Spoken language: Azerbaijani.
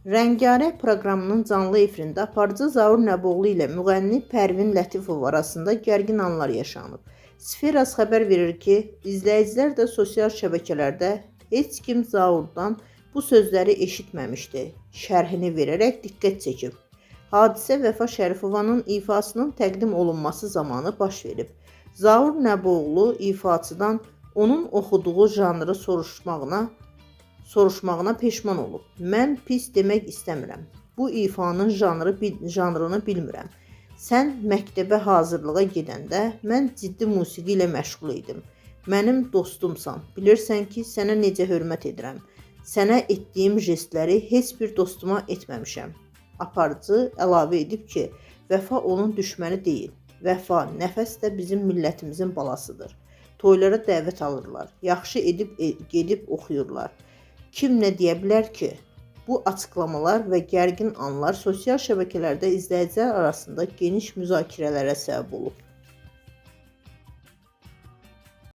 Rəngarəng proqramının canlı efirində aparıcı Zaur Nəboğlu ilə müğənni Pərvin Lətifov arasında gərgin anlar yaşanıb. Sferas xəbər verir ki, izləyicilər də sosial şəbəkələrdə heç kim Zaurdan bu sözləri eşitməmişdi şərhini verərək diqqət çəkib. Hadisə Vəfa Şərifovanın ifasının təqdim olunması zamanı baş verib. Zaur Nəboğlu ifaçıdan onun oxuduğu janrı soruşmağına peşman olub. Mən pis demək istəmirəm. Bu ifanın janrını bilmirəm. Sən məktəbə hazırlığa gedəndə mən ciddi musiqi ilə məşğul idim. Mənim dostumsan. Bilirsən ki, sənə necə hörmət edirəm. Sənə etdiyim jestləri heç bir dostuma etməmişəm. Aparıcı əlavə edib ki, Vəfa onun düşməni deyil. Vəfa, Nəfəs də bizim millətimizin balasıdır. Toylara dəvət alırlar. Yaxşı gedib oxuyurlar. Kim nə deyə bilər ki? Bu açıqlamalar və gərgin anlar sosial şəbəkələrdə izləyicilər arasında geniş müzakirələrə səbəb olub.